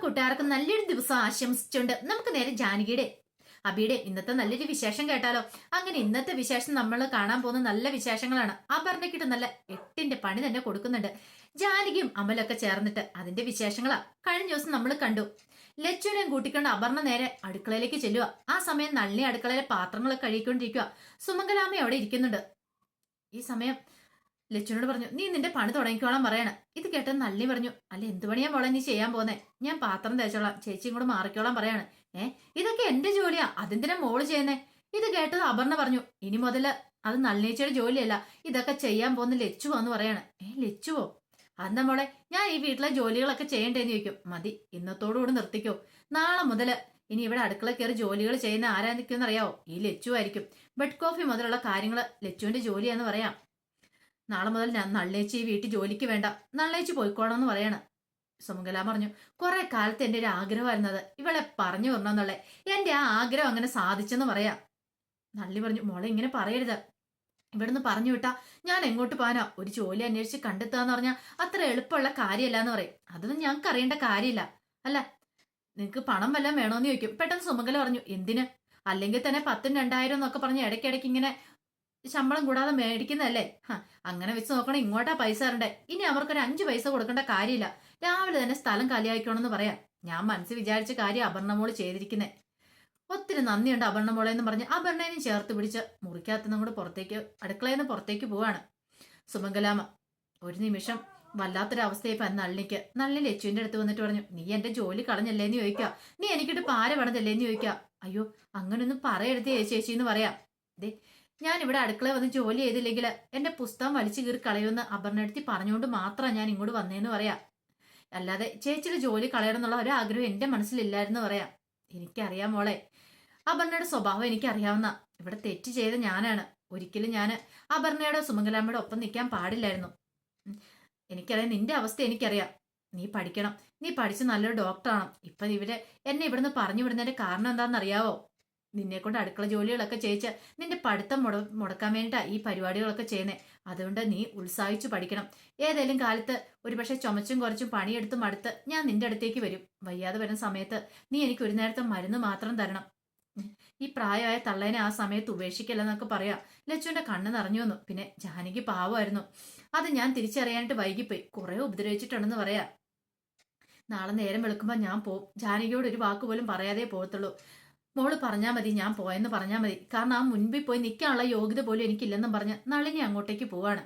കൂട്ടുകാർക്ക് നല്ലൊരു ദിവസം ആശംസിച്ചുകൊണ്ട് നമുക്ക് നേരെ ജാനകിയുടെ അബിയുടെ ഇന്നത്തെ നല്ലൊരു വിശേഷം കേട്ടാലോ. അങ്ങനെ ഇന്നത്തെ വിശേഷം നമ്മൾ കാണാൻ പോകുന്ന നല്ല വിശേഷങ്ങളാണ്. അപർണയ്ക്കിട്ട് നല്ല എട്ടിന്റെ പണി തന്നെ കൊടുക്കുന്നുണ്ട്. ജാനകിയും അമലൊക്കെ ചേർന്നിട്ട് അതിന്റെ വിശേഷങ്ങളാ കഴിഞ്ഞ ദിവസം നമ്മൾ കണ്ടു. ലച്ചുവിനെയും കൂട്ടിക്കൊണ്ട് അപർണ നേരെ അടുക്കളയിലേക്ക് ചെല്ലുക. ആ സമയം നളിനി അടുക്കളയിലെ പാത്രങ്ങളൊക്കെ കഴുകിക്കൊണ്ടിരിക്കുക. സുമംഗലാമ്മ അവിടെ ഇരിക്കുന്നുണ്ട്. ഈ സമയം ലച്ചുനോട് പറഞ്ഞു, നീ നിന്റെ പണി തുടങ്ങിക്കോളാൻ പറയണം. ഇത് കേട്ടത് നളിനി പറഞ്ഞു, അല്ല എന്ത് പണിയാ മോളെ നീ ചെയ്യാൻ പോന്നെ? ഞാൻ പാത്രം തേച്ചോളാം, ചേച്ചിയും കൂടെ മാറിക്കോളാൻ പറയാണ്. ഇതൊക്കെ എന്റെ ജോലിയാ, അതെന്തിനാ മോള് ചെയ്യുന്നേ? ഇത് കേട്ടത് അപർണ പറഞ്ഞു, ഇനി മുതല് അത് നളിനീച്ചയുടെ ജോലിയല്ല, ഇതൊക്കെ ചെയ്യാൻ പോകുന്ന ലച്ചുവാന്ന് പറയാണ്. ലച്ചുവോ? അതെന്താ മോളെ, ഞാൻ ഈ വീട്ടിലെ ജോലികളൊക്കെ ചെയ്യണ്ടേന്ന് ചോദിക്കും. മതി, ഇന്നത്തോടുകൂടി നിർത്തിക്കോ. നാളെ മുതല് ഇനി ഇവിടെ അടുക്കള കയറി ജോലികൾ ചെയ്യുന്ന ആരാധിക്കുമെന്ന് അറിയാവോ? ഈ ലച്ചു ആയിരിക്കും. ബെഡ് കോഫി മുതലുള്ള കാര്യങ്ങള് ലച്ചുവിന്റെ ജോലിയാന്ന് പറയാം. നാളെ മുതൽ ഞാൻ നള്ളേച്ചി ഈ വീട്ടിൽ ജോലിക്ക് വേണ്ട, നള്ളേച്ചി പോയിക്കോളാന്ന് പറയാണ്. സുമംഗല പറഞ്ഞു, കുറെ കാലത്ത് എന്റെ ഒരു ആഗ്രഹമായിരുന്നത് ഇവളെ പറഞ്ഞു വരണമെന്നുള്ളേ. എന്റെ ആ ആഗ്രഹം അങ്ങനെ സാധിച്ചെന്ന് പറയാം. നള്ളി പറഞ്ഞു, മോളെ ഇങ്ങനെ പറയരുത്, ഇവിടുന്ന് പറഞ്ഞു വിട്ടാ ഞാൻ എങ്ങോട്ട് പോകാനാ? ഒരു ജോലി അന്വേഷിച്ച് കണ്ടെത്തുകയെന്ന് പറഞ്ഞാൽ അത്ര എളുപ്പമുള്ള കാര്യമല്ല എന്ന് പറയും. അതൊന്നും ഞങ്ങൾക്ക് അറിയേണ്ട കാര്യമില്ല. അല്ല, നിങ്ങക്ക് പണം വല്ലതും വേണോന്ന് ചോദിക്കും. പെട്ടെന്ന് സുമംഗല പറഞ്ഞു, എന്തിന്? അല്ലെങ്കിൽ തന്നെ 10,000 2,000 എന്നൊക്കെ പറഞ്ഞ് ഇടയ്ക്കിടയ്ക്ക് ഇങ്ങനെ ശമ്പളം കൂടാതെ മേടിക്കുന്നതല്ലേ? അങ്ങനെ വെച്ച് നോക്കണം, ഇങ്ങോട്ടാ പൈസ തരണ്ടേ. ഇനി അവർക്കൊരു 5 പൈസ കൊടുക്കേണ്ട കാര്യമില്ല. രാവിലെ തന്നെ സ്ഥലം കാലിയാക്കണമെന്ന് പറയാം. ഞാൻ മനസ്സിൽ വിചാരിച്ച കാര്യം അപർണമോള് ചെയ്തിരിക്കുന്നേ. ഒത്തിരി നന്ദിയുണ്ട് അപർണമോളെ എന്ന് പറഞ്ഞ് അപർണേനും ചേർത്ത് പിടിച്ച് മുറിക്കകത്തുനിന്നും കൂടെ പുറത്തേക്ക്, അടുക്കളയിൽ നിന്ന് പുറത്തേക്ക് പോവാണ് സുമംഗലാമ. ഒരു നിമിഷം വല്ലാത്തൊരവസ്ഥയായി നളിനിക്ക്. നളിനി ലച്ചുവിന്റെ അടുത്ത് വന്നിട്ട് പറഞ്ഞു, നീ എന്റെ ജോലി കളഞ്ഞല്ലേന്ന് ചോദിക്കുക, നീ എനിക്കിട്ട് പാര പണതല്ലേന്ന് ചോദിക്കുക. അയ്യോ, അങ്ങനൊന്നും പറയരുതേ ചേച്ചി എന്ന് പറയാം. ദേ, ഞാൻ ഇവിടെ അടുക്കള വന്ന് ജോലി ചെയ്തില്ലെങ്കിൽ എന്റെ പുസ്തകം വലിച്ചു കീറി കളയുമെന്ന് അപർണടുത്തി പറഞ്ഞുകൊണ്ട് മാത്രമാണ് ഞാൻ ഇങ്ങോട്ട് വന്നേന്ന് പറയാം. അല്ലാതെ ചേച്ചിയുടെ ജോലി കളയണം എന്നുള്ള ഒരു ആഗ്രഹം എന്റെ മനസ്സിലില്ലായിരുന്നു പറയാം. എനിക്കറിയാം മോളെ, അപർണയുടെ സ്വഭാവം എനിക്കറിയാവുന്ന. ഇവിടെ തെറ്റ് ചെയ്ത ഞാനാണ്. ഒരിക്കലും ഞാൻ അപർണയുടെ സുമംഗലാമ്മയുടെ ഒപ്പം നിൽക്കാൻ പാടില്ലായിരുന്നു. എനിക്കറിയാം, നിന്റെ അവസ്ഥ എനിക്കറിയാം. നീ പഠിക്കണം, നീ പഠിച്ച് നല്ലൊരു ഡോക്ടറാണ്. ഇപ്പൊ എന്നെ ഇവിടുന്ന് പറഞ്ഞു വിടുന്നതിന്റെ കാരണം എന്താണെന്ന് അറിയാവോ? നിന്നെ കൊണ്ട് അടുക്കള ജോലികളൊക്കെ ചെയ്യിച്ച് നിന്റെ പഠിത്തം മുടക്കാൻ വേണ്ടിയിട്ടാ ഈ പരിപാടികളൊക്കെ ചെയ്യുന്നേ. അതുകൊണ്ട് നീ ഉത്സാഹിച്ചു പഠിക്കണം. ഏതെങ്കിലും കാലത്ത് ഒരുപക്ഷെ ചുമച്ചും കുറച്ചും പണിയെടുത്തും അടുത്ത് ഞാൻ നിന്റെ അടുത്തേക്ക് വരും. വയ്യാതെ വരുന്ന സമയത്ത് നീ എനിക്ക് ഒരു നേരത്തെ മരുന്ന് മാത്രം തരണം. ഈ പ്രായമായ തള്ളേനെ ആ സമയത്ത് ഉപേക്ഷിക്കല്ലെന്നൊക്കെ പറയാം. ലച്ചുവിന്റെ കണ്ണ് നിറഞ്ഞു വന്നു. പിന്നെ ജാനകി പാവമായിരുന്നു, അത് ഞാൻ തിരിച്ചറിയാനായിട്ട് വൈകിപ്പോയി. കുറെ ഉപദ്രവിച്ചിട്ടുണ്ടെന്ന് പറയാ. നാളെ നേരം വെളുക്കുമ്പോ ഞാൻ പോവും. ജാനകിയോട് ഒരു വാക്ക് പോലും പറയാതെ പോകത്തുള്ളൂ. മോള് പറഞ്ഞാൽ മതി, ഞാൻ പോയെന്ന് പറഞ്ഞാൽ മതി. കാരണം ആ മുൻപിൽ പോയി നിൽക്കാനുള്ള യോഗ്യത പോലും എനിക്കില്ലെന്നും പറഞ്ഞ് നളിനി അങ്ങോട്ടേക്ക് പോവാണ്.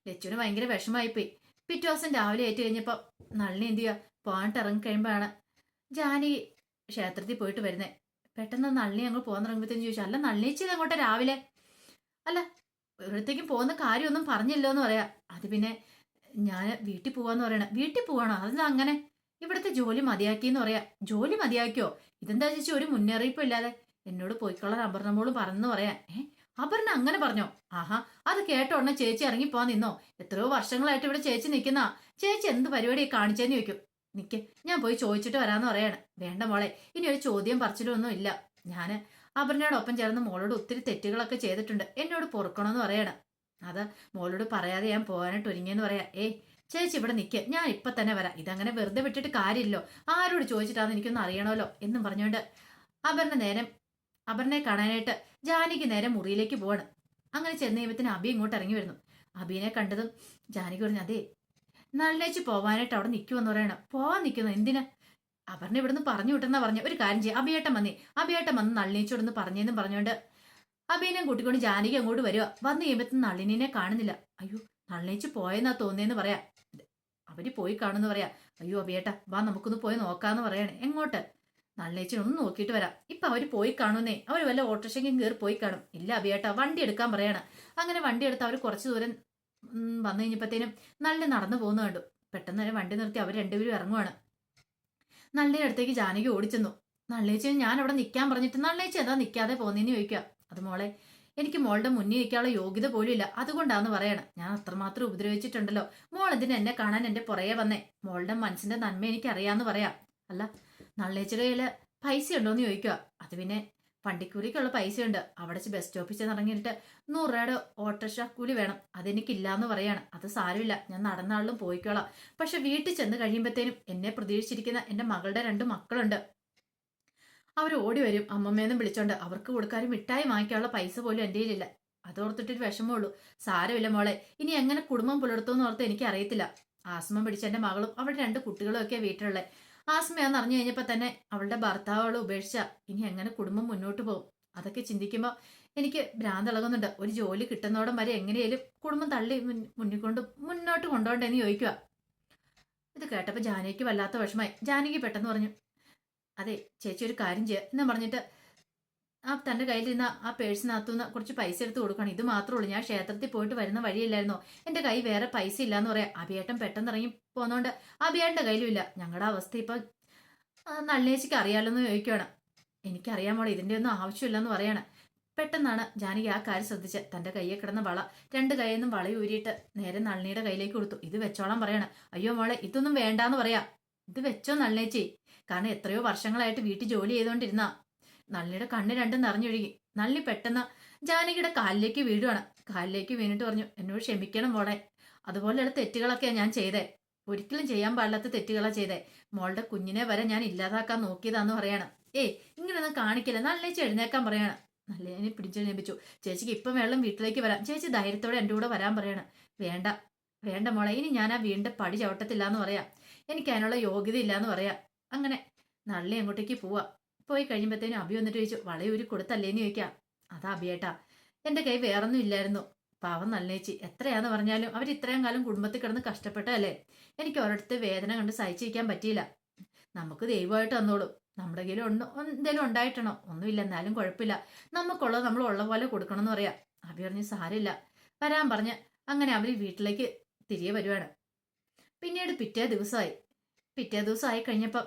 ലച്ചുവിന് ഭയങ്കര വിഷമായിപ്പോയി. പിറ്റേ ദിവസം രാവിലെ ആയിട്ട് കഴിഞ്ഞപ്പോ നളിനി എന്ത് ചെയ്യുക, പോകാനിട്ട് ഇറങ്ങി കഴിയുമ്പോഴാണ് ജാനകി ക്ഷേത്രത്തിൽ പോയിട്ട് വരുന്നേ. പെട്ടെന്ന് നളിനി അങ്ങ് പോകാൻ തുടങ്ങുമ്പോഴത്തേന് ചോദിച്ചു, അല്ല നളിനിച്ചത് അങ്ങോട്ടെ രാവിലെ? അല്ല, ഒരിടത്തേക്കും പോകുന്ന കാര്യമൊന്നും പറഞ്ഞില്ലോ എന്ന് പറയാ. അത് പിന്നെ ഞാൻ വീട്ടിൽ പോവാന്ന് പറയണേ. വീട്ടിൽ പോവാണോ? അതെന്താ അങ്ങനെ? ഇവിടുത്തെ ജോലി മതിയാക്കിന്ന് പറയാ. ജോലി മതിയാക്കിയോ? ഇതെന്താ ചേച്ചി ഒരു മുന്നറിയിപ്പും ഇല്ലാതെ? എന്നോട് പോയിക്കൊള്ളാൻ അപർണമോളും പറഞ്ഞു പറയാ. അപർണ അങ്ങനെ പറഞ്ഞോ? ആഹാ, അത് കേട്ട ഉടനെ ചേച്ചി ഇറങ്ങിപ്പോവാൻ നിന്നോ? എത്രയോ വർഷങ്ങളായിട്ട് ഇവിടെ ചേച്ചി നിൽക്കുന്ന. ചേച്ചി എന്ത് പരിപാടിയെ കാണിച്ചേന്ന് ചോദിക്കും. നിക്ക്, ഞാൻ പോയി ചോദിച്ചിട്ട് വരാന്ന് പറയാണ്. വേണ്ട മോളെ, ഇനി ഒരു ചോദ്യം പറിച്ചിലും ഒന്നും ഇല്ല. ഞാന് അപർണയോടൊപ്പം ചേർന്ന് മോളോട് ഒത്തിരി തെറ്റുകളൊക്കെ ചെയ്തിട്ടുണ്ട്. എന്നോട് പൊറുക്കണമെന്ന് പറയാണ്. അത് മോളോട് പറയാതെ ഞാൻ പോകാനായിട്ട് ഒരുങ്ങിയെന്ന് പറയാ. ചേച്ചി ഇവിടെ നിൽക്കുക, ഞാൻ ഇപ്പൊ തന്നെ വരാം. ഇതങ്ങനെ വെറുതെ വിട്ടിട്ട് കാര്യമില്ലോ, ആരോട് ചോദിച്ചിട്ടാന്ന് എനിക്കൊന്ന് അറിയണമല്ലോ എന്നും പറഞ്ഞുകൊണ്ട് അപർണയെ കാണാനായിട്ട് ജാനകി നേരെ മുറിയിലേക്ക് പോവാണ്. അങ്ങനെ ചെന്ന് കഴിയുമ്പത്തിന് അബി ഇങ്ങോട്ട് ഇറങ്ങി വരുന്നു. അബീനെ കണ്ടതും ജാനകി പറഞ്ഞു, അതെ നളിനേച്ചി പോവാനായിട്ട് അവിടെ നിൽക്കുമെന്ന് പറയണം. പോവാൻ നിൽക്കുന്നു എന്തിനാ? അപർണ ഇവിടുന്ന് പറഞ്ഞു വിട്ടെന്നാ പറഞ്ഞു. ഒരു കാര്യം ചെയ്യാം, അഭിയേട്ടൻ വന്ന് നളിനേച്ചോടൊന്ന് പറഞ്ഞെന്നും പറഞ്ഞുകൊണ്ട് അബീനെ കൂട്ടിക്കൊണ്ട് ജാനകി അങ്ങോട്ട് വരിക. വന്നു കഴിയുമ്പത്തിന് നളിനെ കാണുന്നില്ല. അയ്യോ, നളിനേച്ചി പോയെന്നാ തോന്നിയെന്ന് പറയാ. അവര് പോയി കാണുന്നു പറയാ. അയ്യോ അബിയേട്ടാ, വാ നമുക്കൊന്ന് പോയി നോക്കാന്ന് പറയാണ്. എങ്ങോട്ട്? നളിനേച്ചി ഒന്ന് നോക്കിയിട്ട് വരാം. ഇപ്പൊ അവര് പോയി കാണുന്നേ. അവര് വല്ല ഓട്ടോറിക്ഷയ്ക്കും കയറി പോയി കാണും. ഇല്ല അബിയേട്ടാ, വണ്ടി എടുക്കാൻ പറയാണ്. അങ്ങനെ വണ്ടി എടുത്ത് അവർ കുറച്ചു ദൂരം വന്നു കഴിഞ്ഞപ്പോഴത്തേനും നല്ല നടന്നു പോകുന്ന കണ്ടു. പെട്ടെന്ന് തന്നെ വണ്ടി നിർത്തി അവർ രണ്ടുപേരും ഇറങ്ങുവാണ്. നള്ളിയുടെ അടുത്തേക്ക് ജാനകി ഓടിച്ചെന്നു. നള്ളിയേച്ചി ഞാൻ അവിടെ നിൽക്കാൻ പറഞ്ഞിട്ട് നള്ളിയേച്ചി എന്താ നിൽക്കാതെ പോന്നേന്ന് ചോദിക്കുക. അത് മോളെ, എനിക്ക് മോളുടെ മുന്നിൽ നിൽക്കാനുള്ള യോഗ്യത പോലും ഇല്ല, അതുകൊണ്ടാന്ന് പറയണം. ഞാൻ അത്രമാത്രം ഉപദ്രവിച്ചിട്ടുണ്ടല്ലോ. മോൾ എന്തിനാ എന്നെ കാണാൻ എന്റെ പുറകെ വന്നേ? മോളുടെ മനസ്സിന്റെ നന്മ എനിക്ക് അറിയാന്ന് പറയാം. അല്ല, നള്ളേച്ചിയുടെ കയ്യില് പൈസ ഉണ്ടോന്ന് ചോദിക്കുക. അത് പിന്നെ വണ്ടിക്കൂലിക്കുള്ള പൈസയുണ്ട്. അവിടെ ബസ് സ്റ്റോപ്പിൽ ചെന്ന് ഇറങ്ങിയിട്ട് 100 രൂപയുടെ ഓട്ടോറിക്ഷ കൂലി വേണം. അതെനിക്കില്ലാന്ന് പറയാണ്. അത് സാരമില്ല, ഞാൻ നടന്നാളിലും പോയിക്കോളാം. പക്ഷെ വീട്ടിൽ ചെന്ന് കഴിയുമ്പോഴത്തേനും എന്നെ പ്രതീക്ഷിച്ചിരിക്കുന്ന എന്റെ മകളുടെ 2 മക്കളുണ്ട്. അവർ ഓടി വരും അമ്മമ്മേന്നും വിളിച്ചോണ്ട്. അവർക്ക് കൊടുക്കാനും മിഠായി വാങ്ങിക്കാനുള്ള പൈസ പോലും എൻ്റെ കയ്യിലില്ല. അതോർത്തിട്ടൊരു വിഷമമുള്ളൂ. സാരമില്ല മോളെ, ഇനി എങ്ങനെ കുടുംബം പുലർത്തുമെന്ന് ഓർത്ത് എനിക്ക് അറിയത്തില്ല. ആസ്മ പിടിച്ച എന്റെ മകളും അവളുടെ 2 കുട്ടികളും ഒക്കെ വീട്ടിലുള്ളത്. ആസ്മയാന്ന് അറിഞ്ഞു കഴിഞ്ഞപ്പോ തന്നെ അവളുടെ ഭർത്താവോട് ഉപേക്ഷിച്ച ഇനി എങ്ങനെ കുടുംബം മുന്നോട്ട് പോകും? അതൊക്കെ ചിന്തിക്കുമ്പോൾ എനിക്ക് ഭ്രാന്തിളകുന്നുണ്ട്. ഒരു ജോലി കിട്ടുന്നോടം വരെ എങ്ങനെയാലും കുടുംബം തള്ളി മുന്നോട്ട് കൊണ്ടുപോകണ്ടെന്ന് ചോദിക്കുക. ഇത് കേട്ടപ്പോൾ ജാനകിക്ക് വല്ലാത്ത വിഷമായി. ജാനകി പെട്ടെന്ന് പറഞ്ഞു, അതെ ചേച്ചി ഒരു കാര്യം ചെയ്യുക എന്ന് പറഞ്ഞിട്ട് തന്റെ കയ്യിലിരുന്ന ആ പേഴ്സിനകത്തുനിന്ന് കുറച്ച് പൈസ എടുത്ത് കൊടുക്കണം. ഇത് മാത്രമേ ഉള്ളൂ. ഞാൻ ക്ഷേത്രത്തിൽ പോയിട്ട് വരുന്ന വഴിയില്ലായിരുന്നോ, എന്റെ കൈ വേറെ പൈസ ഇല്ലാന്ന് പറയാം. അഭിയേട്ടൻ പെട്ടെന്ന് ഇറങ്ങി പോന്നോണ്ട് അഭിയേട്ടന്റെ കയ്യിലും ഇല്ല. ഞങ്ങളുടെ അവസ്ഥ ഇപ്പൊ നളിനേച്ചിക്ക് അറിയാലോന്ന് ചോദിക്കുകയാണ്. എനിക്കറിയാൻ മോളെ, ഇതിന്റെ ഒന്നും ആവശ്യമില്ലെന്ന് പറയാണ്. പെട്ടെന്നാണ് ജാനകി ആ കാര്യം ശ്രദ്ധിച്ച് തന്റെ കയ്യെ കിടന്ന വള 2 കൈയിൽ നിന്നും വള ഊരിയിട്ട് നേരെ നളിനിയുടെ കയ്യിലേക്ക് കൊടുത്തു. ഇത് വെച്ചോളാൻ പറയാണ്. അയ്യോ മോളെ, ഇതൊന്നും വേണ്ടാന്ന് പറയാ. ഇത് വെച്ചോ നളിനേച്ചി, കാരണം എത്രയോ വർഷങ്ങളായിട്ട് വീട്ടിൽ ജോലി ചെയ്തുകൊണ്ടിരുന്ന. നള്ളിയുടെ കണ്ണ് 2 നിറഞ്ഞൊഴുകി. നള്ളി പെട്ടെന്ന് ജാനകിയുടെ കാലിലേക്ക് വീഴുവാണ്. കാലിലേക്ക് വീണിട്ട് പറഞ്ഞു, എന്നോട് ക്ഷമിക്കണം മോളെ, അതുപോലെയുള്ള തെറ്റുകളൊക്കെയാണ് ഞാൻ ചെയ്തേ. ഒരിക്കലും ചെയ്യാൻ പാടില്ലാത്ത തെറ്റുകളാ ചെയ്തേ. മോളുടെ കുഞ്ഞിനെ വരെ ഞാൻ ഇല്ലാതാക്കാൻ നോക്കിയതാന്ന് പറയാണ്. ഇങ്ങനൊന്നും കാണിക്കില്ല. നല്ലേച്ചി എഴുന്നേക്കാൻ പറയാണ്. നല്ലേനെ പിടിച്ചെഴുന്നേപ്പിച്ചു. ചേച്ചിക്ക് ഇപ്പം വെള്ളം വീട്ടിലേക്ക് വരാം. ചേച്ചി ധൈര്യത്തോടെ എൻ്റെ കൂടെ വരാൻ പറയാണ്. വേണ്ട വേണ്ട മോളെ, ഇനി ഞാൻ ആ വീടിന്റെ പടി ചവിട്ടത്തില്ല എന്ന് പറയാം. എനിക്ക് അതിനുള്ള യോഗ്യത ഇല്ലാന്ന് പറയാം. അങ്ങനെ നള്ളി അങ്ങോട്ടേക്ക് പോവാ. പോയി കഴിയുമ്പോഴത്തേനും അഭി വന്നിട്ട് ചോദിച്ചു, വളയൂരി കൊടുത്തല്ലേന്ന് ചോദിക്കാം. അതാ അഭിയേട്ടാ, എന്റെ കൈ വേറൊന്നും ഇല്ലായിരുന്നു. പാവം നല്ലേച്ചി, എത്രയാന്ന് പറഞ്ഞാലും അവർ ഇത്രയും കാലം കുടുംബത്തിൽ കിടന്ന് കഷ്ടപ്പെട്ടതല്ലേ. എനിക്ക് ഒരിടത്ത് വേദന കണ്ട് സഹിച്ചിരിക്കാൻ പറ്റിയില്ല. നമുക്ക് ദൈവമായിട്ട് തന്നോളൂ. നമ്മുടെ കയ്യിൽ എന്തെങ്കിലും ഉണ്ടായിട്ടണോ? ഒന്നുമില്ല, എന്നാലും കുഴപ്പമില്ല. നമുക്കുള്ളത് നമ്മൾ ഉള്ള പോലെ കൊടുക്കണം എന്ന് പറയാം. അഭി പറഞ്ഞ് സാരില്ല, വരാൻ പറഞ്ഞ് അങ്ങനെ അവർ വീട്ടിലേക്ക് തിരികെ വരുവാണ്. പിന്നീട് പിറ്റേ ദിവസമായി കഴിഞ്ഞപ്പോൾ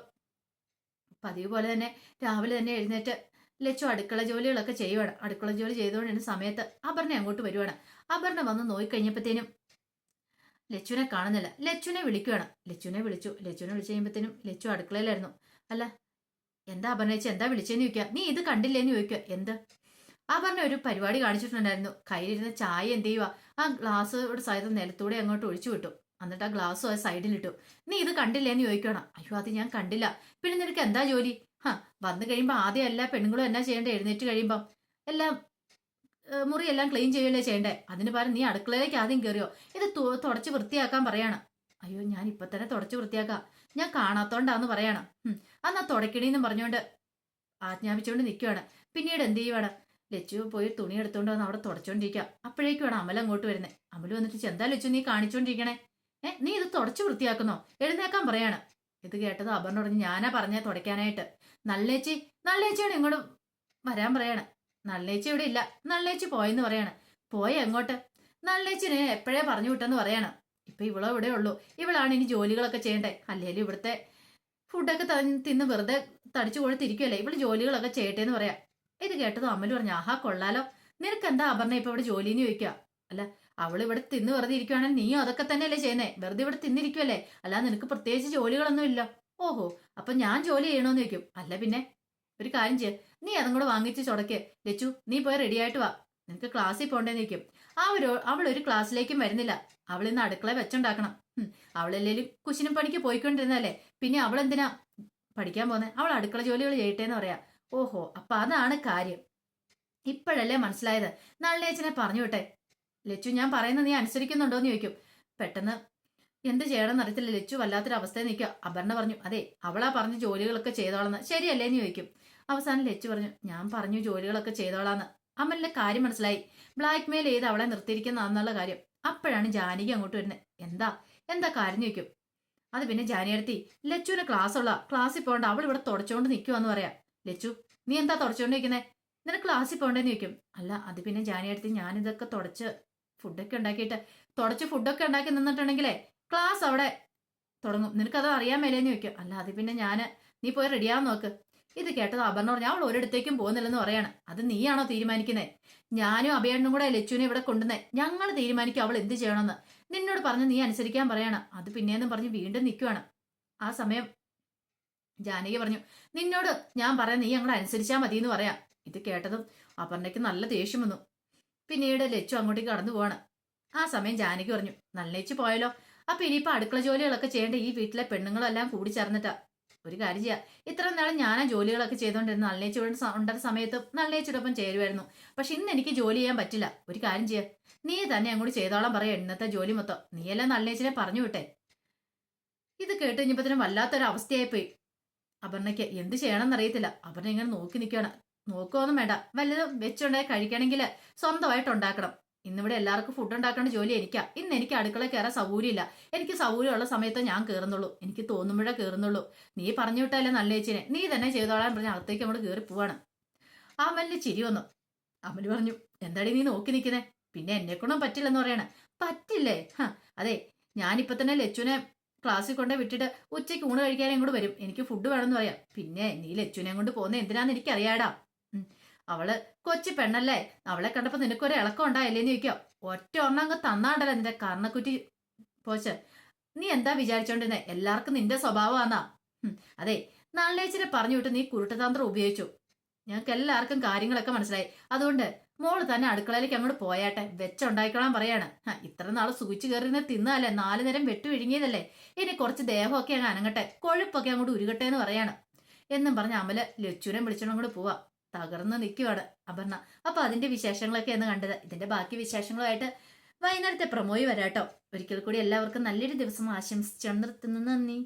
പതിവ് പോലെ തന്നെ രാവിലെ തന്നെ എഴുന്നേറ്റ് ലച്ചു അടുക്കള ജോലികളൊക്കെ ചെയ്യുവാണ്. അടുക്കള ജോലി ചെയ്തുകൊണ്ടിരുന്ന സമയത്ത് അപർണ അങ്ങോട്ട് വരുവാണ്. അപർണ വന്ന് നോക്കിക്കഴിഞ്ഞപ്പോഴത്തേനും ലച്ചുവിനെ കാണുന്നില്ല. ലച്ചുവിനെ വിളിക്കുവാണ്. ലച്ചുവിനെ വിളിച്ചു കഴിയുമ്പോഴത്തേനും ലച്ചു അടുക്കളയിലായിരുന്നു. അല്ല, എന്താ അപർണേച്ചി, എന്താ വിളിച്ചെന്ന് ചോദിക്കുക. നീ ഇത് കണ്ടില്ലേന്ന് ചോദിക്കുക. എന്ത്? അപർണ ഒരു പരിപാടി കാണിച്ചിട്ടുണ്ടായിരുന്നു. കയ്യിലിരുന്ന ചായ എന്ത് ചെയ്യുക, ആ ഗ്ലാസ്സോട് സഹിതം നിലത്തൂടെ അങ്ങോട്ട് ഒഴിച്ചു വിട്ടു. എന്നിട്ട് ആ ഗ്ലാസ് സൈഡിലിട്ടു. നീ ഇത് കണ്ടില്ലേന്ന് ചോദിക്കണം. അയ്യോ, അത് ഞാൻ കണ്ടില്ല. പിന്നെ നിനക്ക് എന്താ ജോലി? വന്നു കഴിയുമ്പോൾ ആദ്യം എല്ലാ പെണ്ണുങ്ങളും എന്നാ ചെയ്യണ്ടേ? എഴുന്നേറ്റ് കഴിയുമ്പോൾ എല്ലാം മുറിയെല്ലാം ക്ലീൻ ചെയ്യുകയല്ലേ ചെയ്യണ്ടേ? അതിന് പകരം നീ അടുക്കളയിലേക്ക് ആദ്യം കയറിയോ? ഇത് തുടച്ച് വൃത്തിയാക്കാൻ പറയാണ്. അയ്യോ, ഞാൻ ഇപ്പൊ തന്നെ തുടച്ച് വൃത്തിയാക്കാം, ഞാൻ കാണാത്തോണ്ടാന്ന് പറയാണ്. അന്നാ തുടക്കണീന്നും പറഞ്ഞുകൊണ്ട് ആജ്ഞാപിച്ചുകൊണ്ട് നിൽക്കുവാണ്. പിന്നീട് എന്ത് ചെയ്യുവാണ്, ലച്ചു പോയി തുണി എടുത്തോണ്ട് വന്ന് അവിടെ തുടച്ചോണ്ടിരിക്കുക. അപ്പോഴേക്കുമാണ് അമൽ അങ്ങോട്ട് വരുന്നത്. അമൽ വന്നിട്ട് എന്താ ലച്ചു നീ കാണിച്ചോണ്ടിരിക്കണേ? നീ ഇത് തുടച്ചു വൃത്തിയാക്കുന്നോ? എഴുന്നേക്കാൻ പറയാണ്. ഇത് കേട്ടത് അപർണ പറഞ്ഞു, ഞാനാ പറഞ്ഞേ തുടയ്ക്കാനായിട്ട്. നല്ലേച്ചിയാണ് ഇങ്ങോട്ട് വരാൻ പറയാണ്. നല്ലേച്ചി ഇവിടെ ഇല്ല, നല്ലേച്ചി പോയെന്ന് പറയാണ്. പോയ എങ്ങോട്ട്? നല്ലേച്ചിനെ എപ്പോഴേ പറഞ്ഞു വിട്ടെന്ന് പറയാണ്. ഇപ്പൊ ഇവളോ ഇവിടെ ഉള്ളൂ. ഇവളാണ് ഇനി ജോലികളൊക്കെ ചെയ്യണ്ടേ. അല്ലേലും ഇവിടുത്തെ ഫുഡൊക്കെ തിന്ന് വെറുതെ തടിച്ചു കൊടുത്തിരിക്കുമല്ലേ, ഇവള് ജോലികളൊക്കെ ചെയ്യട്ടെ എന്ന് പറയാം. ഇത് കേട്ടത് അമല് പറഞ്ഞു, ആഹാ കൊള്ളാലോ, നിനക്ക് എന്താ അപർണ ഇപ്പൊ ഇവിടെ ജോലിന്ന് ചോദിക്കുക. അല്ല, അവൾ ഇവിടെ തിന്ന് വെറുതെ ഇരിക്കുവാണെങ്കിൽ നീയും അതൊക്കെ തന്നെയല്ലേ ചെയ്യുന്നേ? വെറുതെ ഇവിടെ തിന്നിരിക്കുവല്ലേ, അല്ലാതെ നിനക്ക് പ്രത്യേകിച്ച് ജോലികളൊന്നും ഇല്ല. ഓഹോ, അപ്പൊ ഞാൻ ജോലി ചെയ്യണോന്ന് ചോദിക്കും. അല്ല പിന്നെ ഒരു കാര്യം ചെയ്യ, നീ അതും കൂടെ വാങ്ങിച്ച് ചുടക്ക്. ലച്ചു, നീ പോയി റെഡി ആയിട്ട് വാ, നിനക്ക് ക്ലാസ്സിൽ പോകണ്ടേന്ന് ചോദിക്കും. അവൾ ഒരു ക്ലാസ്സിലേക്കും വരുന്നില്ല. അവൾ ഇന്ന് അടുക്കള വെച്ചുണ്ടാക്കണം. അവളെല്ലേലും കുശിനും പണിക്ക് പോയിക്കൊണ്ടിരുന്നല്ലേ, പിന്നെ അവൾ എന്തിനാ പഠിക്കാൻ പോകുന്നത്? അവൾ അടുക്കള ജോലികൾ ചെയ്യട്ടേന്ന് പറയാ. ഓഹോ, അപ്പൊ അതാണ് കാര്യം. ഇപ്പോഴല്ലേ മനസ്സിലായത്. നളിനേച്ചനെ പറഞ്ഞു വിട്ടെ. ലച്ചു, ഞാൻ പറയുന്നത് നീ അനുസരിക്കുന്നുണ്ടോന്ന് ചോദിക്കും. പെട്ടെന്ന് എന്ത് ചെയ്യണമെന്ന് അറിയത്തില്ല. ലച്ചു വല്ലാത്തൊരു അവസ്ഥയിൽ നിൽക്കുക. അപർണ പറഞ്ഞു, അതെ അവളാ പറഞ്ഞ് ജോലികളൊക്കെ ചെയ്തോളാന്ന്. ശരിയല്ലേന്ന് ചോദിക്കും. അവസാനം ലച്ചു പറഞ്ഞു, ഞാൻ പറഞ്ഞു ജോലികളൊക്കെ ചെയ്തോളാന്ന്. അമലിന്റെ കാര്യം മനസ്സിലായി. ബ്ലാക്ക് മെയിൽ ചെയ്ത് അവളെ നിർത്തിയിരിക്കുന്നതെന്നുള്ള കാര്യം. അപ്പോഴാണ് ജാനകി അങ്ങോട്ട് വരുന്നത്. എന്താ കാര്യം ചോദിക്കും. അത് പിന്നെ ജാനിയടുത്തി, ലച്ചുവിന് ക്ലാസ്സിൽ പോകണ്ട, അവൾ ഇവിടെ തുടച്ചോണ്ട് നിൽക്കുവാന്ന് പറയാം. ലച്ചു, നീ എന്താ തുടച്ചോണ്ടിരിക്കുന്നേ? നിനക്ക് ക്ലാസ്സിൽ പോകണ്ടേന്ന് ചോദിക്കും. അല്ല, അത് പിന്നെ ജാനിയടുത്തി, ഞാനിതൊക്കെ തുടച്ച് ഫുഡൊക്കെ ഉണ്ടാക്കി നിന്നിട്ടുണ്ടെങ്കിലേ ക്ലാസ് അവിടെ തുടങ്ങും, നിനക്കത് അറിയാൻ മേലേന്ന് ചോദിക്കും. അല്ല, അത് പിന്നെ നീ പോയി റെഡിയാവാൻ നോക്ക്. ഇത് കേട്ടത് അപർണ പറഞ്ഞു, അവൾ ഒരിടത്തേക്കും പോകുന്നില്ലെന്ന് പറയാണ്. അത് നീയാണോ തീരുമാനിക്കുന്നത്? ഞാനും അഭയണ്ണും കൂടെ ലച്ചുവിനെ ഇവിടെ കൊണ്ടുവന്നേ, ഞങ്ങൾ തീരുമാനിക്കും അവൾ എന്ത് ചെയ്യണമെന്ന്. നിന്നോട് പറഞ്ഞ് നീ അനുസരിക്കാൻ പറയാണ്. അത് പിന്നേന്നും പറഞ്ഞ് വീണ്ടും നിൽക്കുവാണ്. ആ സമയം ജാനകി പറഞ്ഞു, നിന്നോട് ഞാൻ പറയാം, നീ ഞങ്ങളെ അനുസരിച്ചാൽ മതി എന്ന് പറയാം. ഇത് കേട്ടതും അപർണയ്ക്ക് നല്ല ദേഷ്യം വന്നു. പിന്നീട് ലച്ചു അങ്ങോട്ടേക്ക് കടന്നു പോവാണ്. ആ സമയം ജാനകി പറഞ്ഞു, നല്ലേച്ചു പോയാലോ, അപ്പൊ ഇനിയിപ്പോ അടുക്കള ജോലികളൊക്കെ ചെയ്യേണ്ട ഈ വീട്ടിലെ പെണ്ണുങ്ങളെല്ലാം കൂടി ചേർന്നിട്ടാ. ഒരു കാര്യം ചെയ്യാം, ഇത്ര നാളും ഞാനാ ജോലികളൊക്കെ ചെയ്തോണ്ടിരുന്നു. നല്ലേച്ചോട് ഉണ്ടായിരുന്ന സമയത്തും നല്ലേച്ചോടൊപ്പം ചേരുമായിരുന്നു. പക്ഷെ ഇന്ന് എനിക്ക് ജോലി ചെയ്യാൻ പറ്റില്ല. ഒരു കാര്യം ചെയ്യാം, നീ തന്നെ അങ്ങോട്ട് ചെയ്തോളാം പറയാ. ഇന്നത്തെ ജോലി മൊത്തം നീയെല്ലാം നല്ലേച്ചിനെ പറഞ്ഞു വിട്ടെ. ഇത് കേട്ട് കഴിഞ്ഞപ്പത്തിനും വല്ലാത്തൊരു അവസ്ഥയായിപ്പോയി അപർണയ്ക്ക്. എന്ത് ചെയ്യണമെന്ന് അറിയത്തില്ല. അപർണ ഇങ്ങനെ നോക്കി നിൽക്കുകയാണ്. നോക്കുകയൊന്നും വേണ്ട, വല്ലതും വെച്ചുണ്ടായി കഴിക്കണമെങ്കിൽ സ്വന്തമായിട്ട് ഉണ്ടാക്കണം. ഇന്നിവിടെ എല്ലാവർക്കും ഫുഡ് ഉണ്ടാക്കേണ്ട ജോലി എനിക്കാ. ഇന്ന് എനിക്ക് അടുക്കള കയറാൻ സൗകര്യമില്ല. എനിക്ക് സൗകര്യമുള്ള സമയത്ത് ഞാൻ കയറുന്നുള്ളൂ, എനിക്ക് തോന്നുമ്പോഴേ കയറുന്നുള്ളൂ. നീ പറഞ്ഞു വിട്ടല്ലേ നല്ല ചേച്ചിനെ, നീ തന്നെ ചെയ്തോളാൻ പറഞ്ഞ് അകത്തേക്ക് അങ്ങോട്ട് കയറി പോവാണ്. അമലിന് ചിരി വന്നു. അമല് പറഞ്ഞു, എന്താടി നീ നോക്കി നിൽക്കുന്നേ? പിന്നെ എന്നെക്കൊണ്ടും പറ്റില്ലെന്ന് പറയണ. പറ്റില്ലേ? അതെ, ഞാനിപ്പോ തന്നെ ലച്ചുനെ ക്ലാസ്സിൽ കൊണ്ട് വിട്ടിട്ട് ഉച്ചയ്ക്ക് ഊണ് കഴിക്കാനും ഇങ്ങോട്ട് വരും. എനിക്ക് ഫുഡ് വേണമെന്ന് പറയാം. പിന്നെ നീ ലച്ചുനെ കൊണ്ട് പോകുന്ന എന്തിനാന്ന് എനിക്കറിയാടാ. അവള് കൊച്ചു പെണ്ണല്ലേ, അവളെ കണ്ടപ്പോ നിനക്കൊരു ഇളക്കം ഉണ്ടായില്ലേന്ന് ചോദിക്കോ. ഒറ്റ ഒരെണ്ണം അങ്ങ് തന്നാണ്ടല്ലോ നിന്റെ കർണക്കുറ്റി പോച്ച്. നീ എന്താ വിചാരിച്ചോണ്ടിരുന്നേ? എല്ലാവർക്കും നിന്റെ സ്വഭാവമാന്നാ. അതെ, നാളേച്ചിനെ പറഞ്ഞു വിട്ട് നീ കുരുട്ടതന്ത്രം ഉപയോഗിച്ചു. ഞങ്ങൾക്ക് എല്ലാവർക്കും കാര്യങ്ങളൊക്കെ മനസ്സിലായി. അതുകൊണ്ട് മോള് തന്നെ അടുക്കളയിലേക്ക് അങ്ങോട്ട് പോയാട്ടെ, വെച്ചുണ്ടായിക്കോളാൻ പറയാണ്. ഇത്ര നാള് സൂചിച്ചു കയറിന്ന് തിന്നല്ലേ, 4 നേരം വെട്ടു വിഴുങ്ങിയതല്ലേ, ഇനി കുറച്ച് ദേഹമൊക്കെ അങ്ങ് അനങ്ങട്ടെ, കൊഴുപ്പൊക്കെ അങ്ങോട്ട് ഉരുകട്ടെ എന്ന് പറയാണ്. എന്നും പറഞ്ഞ അമല് ലച്ചുനെ വിളിച്ചോണ്ടും കൂടെ പോവാ. തകർന്ന് നിൽക്കുവാണ് അപർണ. അപ്പൊ അതിന്റെ വിശേഷങ്ങളൊക്കെ എന്ന് കണ്ടത്. ഇതിന്റെ ബാക്കി വിശേഷങ്ങളുമായിട്ട് വൈകുന്നേരത്തെ പ്രമോയി വരാട്ടോ. ഒരിക്കൽ കൂടി എല്ലാവർക്കും നല്ലൊരു ദിവസം ആശംസിച്ചു നിർത്തുന്നു. നന്ദി.